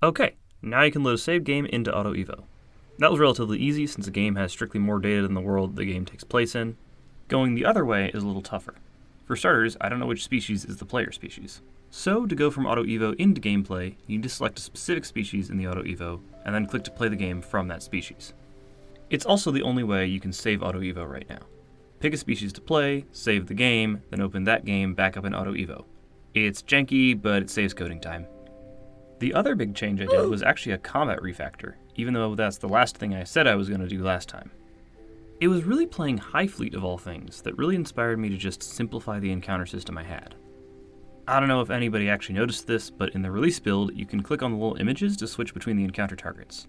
Okay, now you can load a saved game into Auto Evo. That was relatively easy since the game has strictly more data than the world the game takes place in. Going the other way is a little tougher. For starters, I don't know which species is the player species. So, to go from Auto Evo into gameplay, you need to select a specific species in the Auto Evo, and then click to play the game from that species. It's also the only way you can save Auto Evo right now. Pick a species to play, save the game, then open that game back up in Auto Evo. It's janky, but it saves coding time. The other big change I did was actually a combat refactor, even though that's the last thing I said I was going to do last time. It was really playing High Fleet of all things that really inspired me to just simplify the encounter system I had. I don't know if anybody actually noticed this, but in the release build, you can click on the little images to switch between the encounter targets.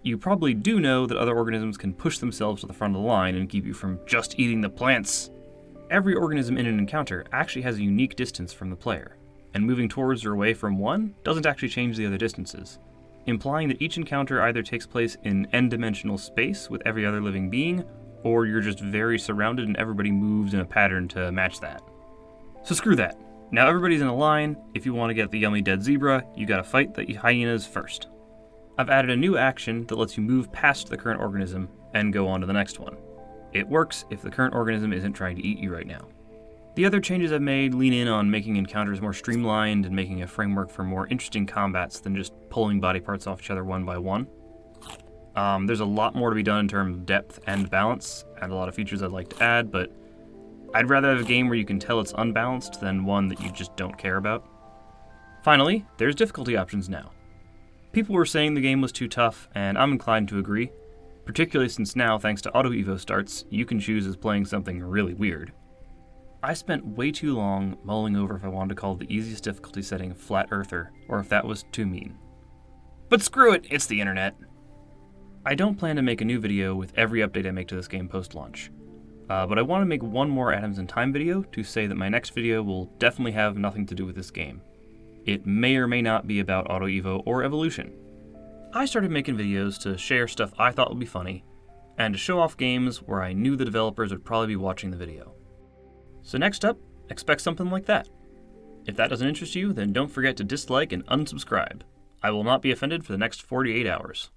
You probably do know that other organisms can push themselves to the front of the line and keep you from just eating the plants. Every organism in an encounter actually has a unique distance from the player, and moving towards or away from one doesn't actually change the other distances, implying that each encounter either takes place in n-dimensional space with every other living being, or you're just very surrounded and everybody moves in a pattern to match that. So screw that. Now everybody's in a line. If you want to get the yummy dead zebra, you gotta fight the hyenas first. I've added a new action that lets you move past the current organism and go on to the next one. It works if the current organism isn't trying to eat you right now. The other changes I've made lean in on making encounters more streamlined and making a framework for more interesting combats than just pulling body parts off each other one by one. There's a lot more to be done in terms of depth and balance, and a lot of features I'd like to add, but I'd rather have a game where you can tell it's unbalanced than one that you just don't care about. Finally, there's difficulty options now. People were saying the game was too tough, and I'm inclined to agree, particularly since now, thanks to Auto Evo starts, you can choose as playing something really weird. I spent way too long mulling over if I wanted to call the easiest difficulty setting Flat Earther, or if that was too mean. But screw it, it's the internet! I don't plan to make a new video with every update I make to this game post-launch. But I want to make one more Atoms in Time video to say that my next video will definitely have nothing to do with this game. It may or may not be about Auto Evo or Evolution. I started making videos to share stuff I thought would be funny, and to show off games where I knew the developers would probably be watching the video. So next up, expect something like that. If that doesn't interest you, then don't forget to dislike and unsubscribe. I will not be offended for the next 48 hours.